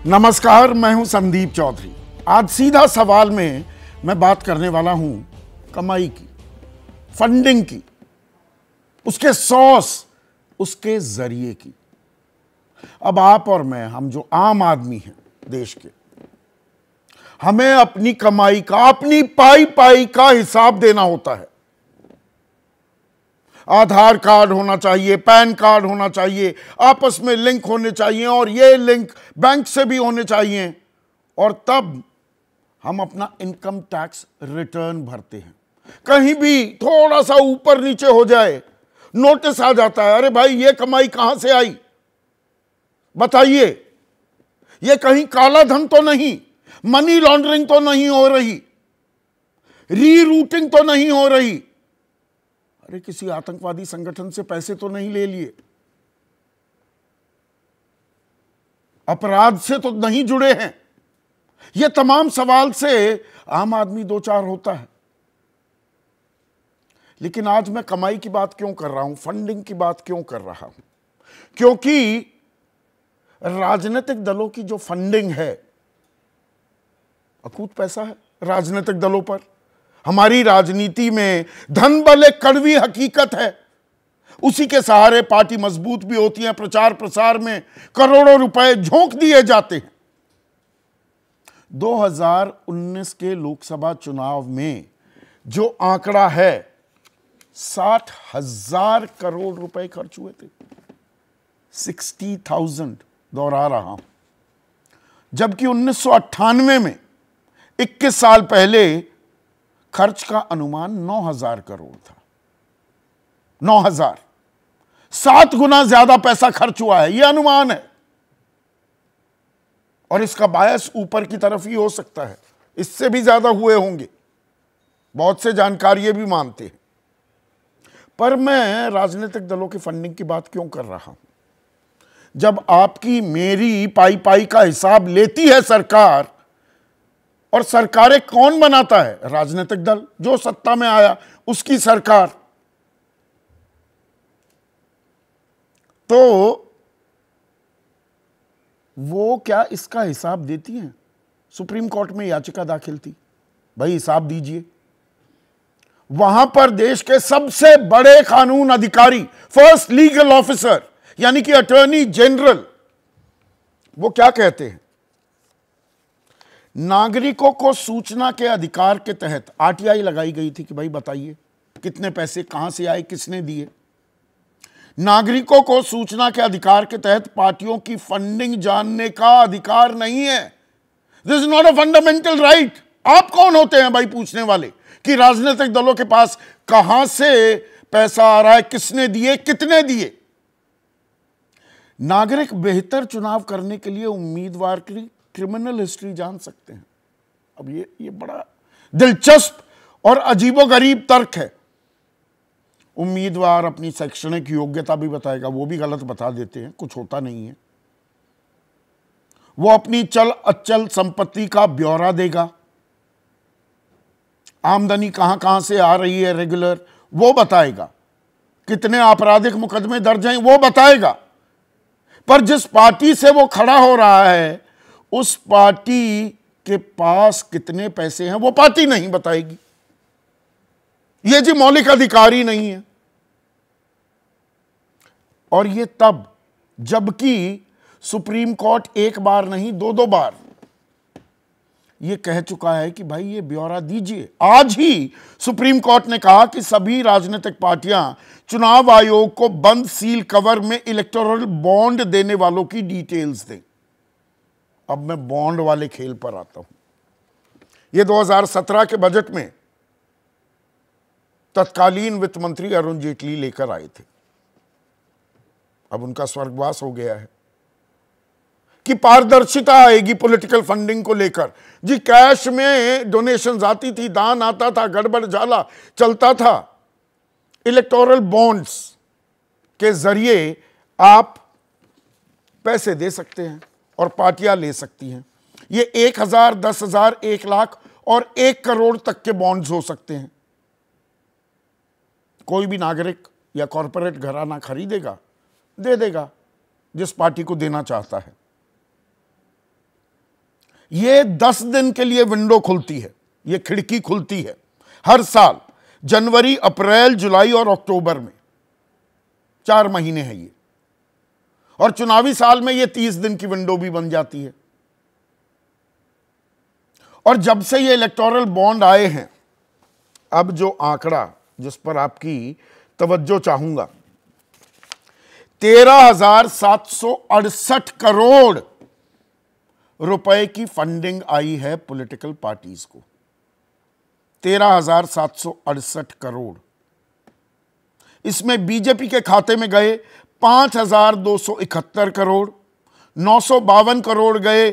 नमस्कार, मैं हूं संदीप चौधरी। आज सीधा सवाल में मैं बात करने वाला हूं कमाई की, फंडिंग की, उसके सोर्स, उसके जरिए की। अब आप और मैं, हम जो आम आदमी हैं देश के, हमें अपनी कमाई का, अपनी पाई पाई का हिसाब देना होता है। आधार कार्ड होना चाहिए, पैन कार्ड होना चाहिए, आपस में लिंक होने चाहिए और ये लिंक बैंक से भी होने चाहिए, और तब हम अपना इनकम टैक्स रिटर्न भरते हैं। कहीं भी थोड़ा सा ऊपर नीचे हो जाए, नोटिस आ जाता है, अरे भाई ये कमाई कहां से आई, बताइए, ये कहीं काला धन तो नहीं, मनी लॉन्ड्रिंग तो नहीं हो रही, रीरूटिंग तो नहीं हो रही, अरे किसी आतंकवादी संगठन से पैसे तो नहीं ले लिए, अपराध से तो नहीं जुड़े हैं। यह तमाम सवाल से आम आदमी दो चार होता है। लेकिन आज मैं कमाई की बात क्यों कर रहा हूं, फंडिंग की बात क्यों कर रहा हूं? क्योंकि राजनीतिक दलों की जो फंडिंग है, अकूत पैसा है राजनीतिक दलों पर। हमारी राजनीति में धन बल एक कड़वी हकीकत है। उसी के सहारे पार्टी मजबूत भी होती है, प्रचार प्रसार में करोड़ों रुपए झोंक दिए जाते हैं। 2019 के लोकसभा चुनाव में जो आंकड़ा है, 60,000 करोड़ रुपए खर्च हुए थे। 60,000 दोहरा रहा हूं। जबकि 1998 में, 21 साल पहले, खर्च का अनुमान 9,000 करोड़ था। 9,000, 7 गुना ज्यादा पैसा खर्च हुआ है, यह अनुमान है। और इसका बायस ऊपर की तरफ ही हो सकता है, इससे भी ज्यादा हुए होंगे, बहुत से जानकार ये भी मानते हैं। पर मैं राजनीतिक दलों की फंडिंग की बात क्यों कर रहा हूं? जब आपकी मेरी पाई पाई का हिसाब लेती है सरकार, और सरकारें कौन बनाता है? राजनीतिक दल, जो सत्ता में आया उसकी सरकार। तो वो क्या इसका हिसाब देती हैं? सुप्रीम कोर्ट में याचिका दाखिल थी, भाई हिसाब दीजिए। वहां पर देश के सबसे बड़े कानून अधिकारी, फर्स्ट लीगल ऑफिसर, यानी कि अटॉर्नी जनरल, वो क्या कहते हैं? नागरिकों को सूचना के अधिकार के तहत आरटीआई लगाई गई थी कि भाई बताइए कितने पैसे कहां से आए, किसने दिए। नागरिकों को सूचना के अधिकार के तहत पार्टियों की फंडिंग जानने का अधिकार नहीं है। This is not a fundamental right. आप कौन होते हैं भाई पूछने वाले कि राजनीतिक दलों के पास कहां से पैसा आ रहा है, किसने दिए, कितने दिए। नागरिक बेहतर चुनाव करने के लिए उम्मीदवार की क्रिमिनल हिस्ट्री जान सकते हैं। अब ये बड़ा दिलचस्प और अजीबोगरीब तर्क है। उम्मीदवार अपनी शैक्षणिक योग्यता भी बताएगा, वो भी गलत बता देते हैं, कुछ होता नहीं है। वो अपनी चल अचल संपत्ति का ब्यौरा देगा, आमदनी कहां कहां से आ रही है रेगुलर, वो बताएगा, कितने आपराधिक मुकदमे दर्ज हैं वो बताएगा। पर जिस पार्टी से वो खड़ा हो रहा है, उस पार्टी के पास कितने पैसे हैं वो पार्टी नहीं बताएगी। ये जी मौलिक अधिकार ही नहीं है। और ये तब जबकि सुप्रीम कोर्ट एक बार नहीं, दो बार ये कह चुका है कि भाई ये ब्यौरा दीजिए। आज ही सुप्रीम कोर्ट ने कहा कि सभी राजनीतिक पार्टियां चुनाव आयोग को बंद सील कवर में इलेक्टोरल बॉन्ड देने वालों की डिटेल्स दें। अब मैं बॉन्ड वाले खेल पर आता हूं। यह 2017 के बजट में तत्कालीन वित्त मंत्री अरुण जेटली लेकर आए थे। अब उनका स्वर्गवास हो गया है कि पारदर्शिता आएगी पॉलिटिकल फंडिंग को लेकर। जी कैश में डोनेशंस आती थी, दान आता था, गड़बड़ झाला चलता था। इलेक्टोरल बॉन्ड्स के जरिए आप पैसे दे सकते हैं और पार्टियां ले सकती हैं। ये 1,000, 10,000, 1 लाख और 1 करोड़ तक के बॉन्ड्स हो सकते हैं। कोई भी नागरिक या कॉरपोरेट घराना खरीदेगा, दे देगा जिस पार्टी को देना चाहता है। ये 10 दिन के लिए विंडो खुलती है, ये खिड़की खुलती है हर साल, जनवरी, अप्रैल, जुलाई और अक्टूबर में, 4 महीने है ये। और चुनावी साल में ये 30 दिन की विंडो भी बन जाती है। और जब से ये इलेक्टोरल बॉन्ड आए हैं, अब जो आंकड़ा जिस पर आपकी तवज्जो चाहूंगा, 13,768 करोड़ रुपए की फंडिंग आई है पॉलिटिकल पार्टीज को। 13,768 करोड़। इसमें बीजेपी के खाते में गए 5,271 करोड़, 952 करोड़ गए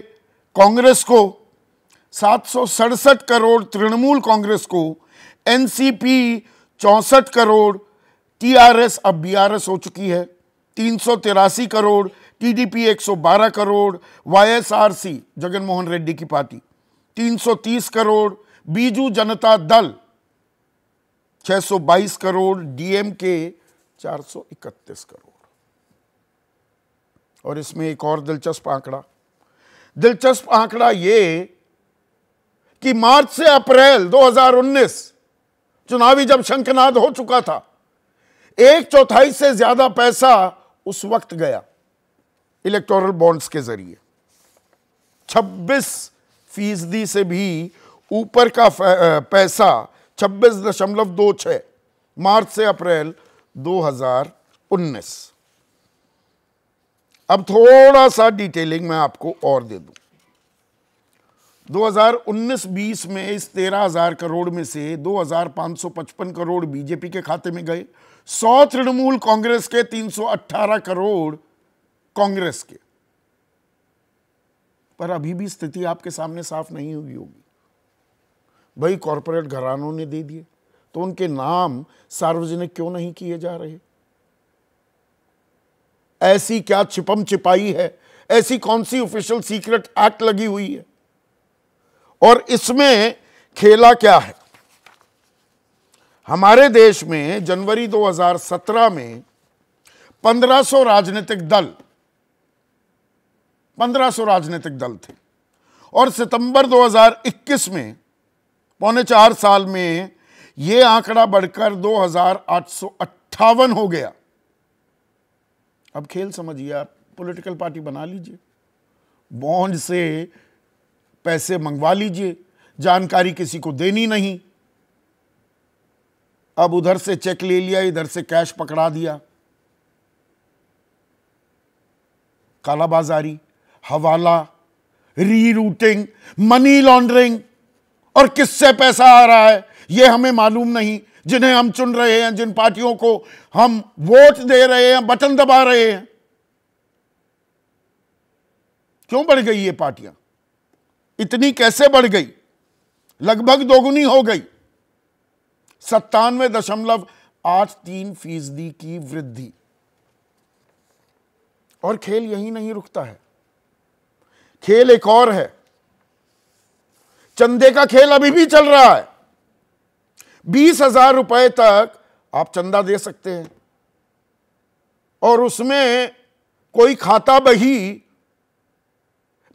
कांग्रेस को, 767 करोड़ तृणमूल कांग्रेस को, एनसीपी 64 करोड़, टीआरएस अब बीआरएस हो चुकी है 383 करोड़, टीडीपी 112 करोड़, वाईएसआरसी जगन मोहन रेड्डी की पार्टी 330 करोड़, बीजू जनता दल 622 करोड़, डीएमके 431 करोड़। और इसमें एक और दिलचस्प आंकड़ा ये कि मार्च से अप्रैल 2019 चुनावी जब शंखनाद हो चुका था, 1/4 से ज्यादा पैसा उस वक्त गया इलेक्टोरल बॉन्ड्स के जरिए। 26% से भी ऊपर का पैसा, 26.26 मार्च से अप्रैल 2019। अब थोड़ा सा डिटेलिंग मैं आपको और दे दूं। 2019-20 में इस 13,000 करोड़ में से 2,555 करोड़ बीजेपी के खाते में गए, 100 तृणमूल कांग्रेस के, 318 करोड़ कांग्रेस के। पर अभी भी स्थिति आपके सामने साफ नहीं हुई होगी। भाई कॉरपोरेट घरानों ने दे दिए, तो उनके नाम सार्वजनिक क्यों नहीं किए जा रहे? ऐसी क्या छिपम छिपाई है? ऐसी कौन सी ऑफिशियल सीक्रेट एक्ट लगी हुई है? और इसमें खेला क्या है? हमारे देश में जनवरी 2017 में 1500 राजनीतिक दल थे और सितंबर 2021 में, पौने 4 साल में, यह आंकड़ा बढ़कर 2,858 हो गया। अब खेल समझिए आप, पॉलिटिकल पार्टी बना लीजिए, बॉन्ड से पैसे मंगवा लीजिए, जानकारी किसी को देनी नहीं। अब उधर से चेक ले लिया, इधर से कैश पकड़ा दिया। कालाबाजारी, हवाला, रीरूटिंग, मनी लॉन्ड्रिंग, और किससे पैसा आ रहा है यह हमें मालूम नहीं। जिन्हें हम चुन रहे हैं, जिन पार्टियों को हम वोट दे रहे हैं, बटन दबा रहे हैं। क्यों बढ़ गई ये पार्टियां? इतनी कैसे बढ़ गई? लगभग दोगुनी हो गई। 97.83% की वृद्धि। और खेल यही नहीं रुकता है, खेल एक और है। चंदे का खेल अभी भी चल रहा है। 20,000 रुपए तक आप चंदा दे सकते हैं और उसमें कोई खाता बही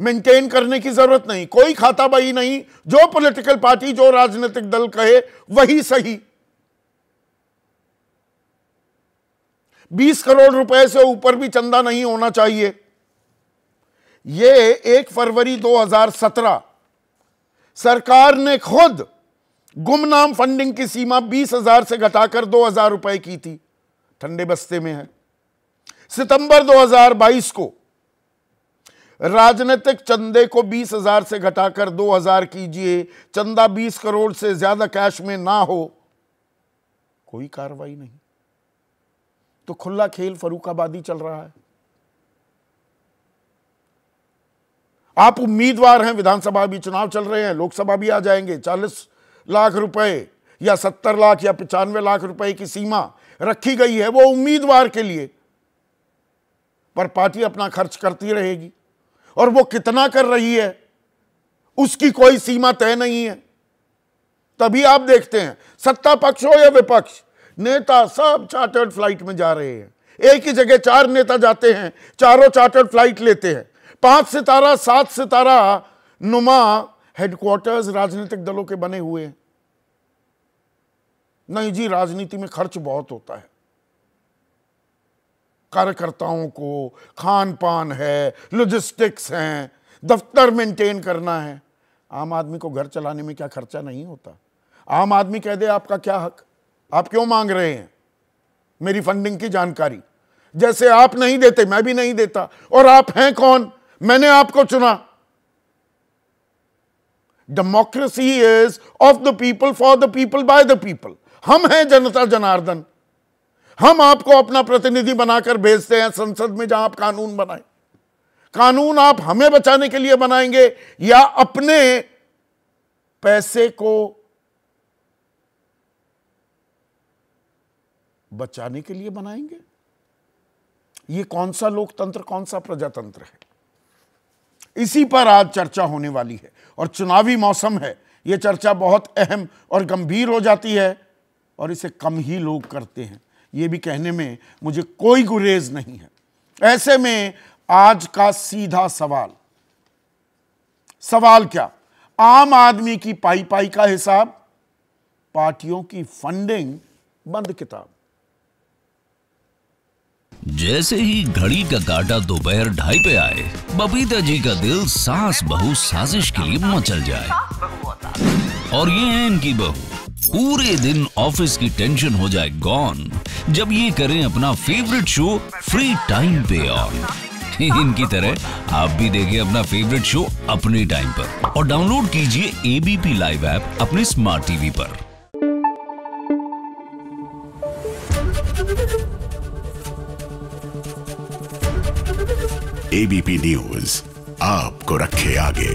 मेंटेन करने की जरूरत नहीं, कोई खाता बही नहीं। जो पॉलिटिकल पार्टी, जो राजनीतिक दल कहे वही सही। 20 करोड़ रुपए से ऊपर भी चंदा नहीं होना चाहिए। यह 1 फरवरी 2017 सरकार ने खुद गुमनाम फंडिंग की सीमा 20,000 से घटाकर 2,000 रुपए की थी, ठंडे बस्ते में है। सितंबर 2022 को राजनीतिक चंदे को 20,000 से घटाकर 2,000 कीजिए, चंदा 20 करोड़ से ज्यादा कैश में ना हो, कोई कार्रवाई नहीं। तो खुला खेल फरूखाबादी चल रहा है। आप उम्मीदवार हैं, विधानसभा भी चुनाव चल रहे हैं, लोकसभा भी आ जाएंगे, 40 लाख रुपए या 70 लाख या 95 लाख रुपए की सीमा रखी गई है वो उम्मीदवार के लिए। पर पार्टी अपना खर्च करती रहेगी और वो कितना कर रही है उसकी कोई सीमा तय नहीं है। तभी आप देखते हैं सत्ता पक्ष हो या विपक्ष, नेता सब चार्टर्ड फ्लाइट में जा रहे हैं। एक ही जगह 4 नेता जाते हैं, चारों चार्टर्ड फ्लाइट लेते हैं। 5 सितारा 7 सितारा नुमा हेडक्वार्टर्स राजनीतिक दलों के बने हुए हैं। नहीं जी, राजनीति में खर्च बहुत होता है, कार्यकर्ताओं को खान पान है, लॉजिस्टिक्स हैं, दफ्तर मेंटेन करना है। आम आदमी को घर चलाने में क्या खर्चा नहीं होता? आम आदमी कह दे आपका क्या हक, आप क्यों मांग रहे हैं मेरी फंडिंग की जानकारी? जैसे आप नहीं देते मैं भी नहीं देता। और आप हैं कौन? मैंने आपको चुना। Democracy is of the people, for the people, by the people. हम हैं जनता जनार्दन। हम आपको अपना प्रतिनिधि बनाकर भेजते हैं संसद में, जहां आप कानून बनाएं। कानून आप हमें बचाने के लिए बनाएंगे या अपने पैसे को बचाने के लिए बनाएंगे? ये कौन सा लोकतंत्र, कौन सा प्रजातंत्र है? इसी पर आज चर्चा होने वाली है। और चुनावी मौसम है, यह चर्चा बहुत अहम और गंभीर हो जाती है और इसे कम ही लोग करते हैं। यह भी कहने में मुझे कोई गुरेज नहीं है। ऐसे में आज का सीधा सवाल क्या? आम आदमी की पाई पाई का हिसाब, पार्टियों की फंडिंग, बंद किताब। जैसे ही घड़ी का काटा दोपहर 2:30 पे आए, बबीता जी का दिल सास बहू साजिश के लिए मचल जाए। और ये है इनकी बहू, पूरे दिन ऑफिस की टेंशन हो जाए गॉन जब ये करें अपना फेवरेट शो फ्री टाइम पे ऑन। इनकी तरह आप भी देखिए अपना फेवरेट शो अपने टाइम पर और डाउनलोड कीजिए एबीपी लाइव ऐप अपने स्मार्ट टीवी पर। एबीपी न्यूज आपको रखे आगे।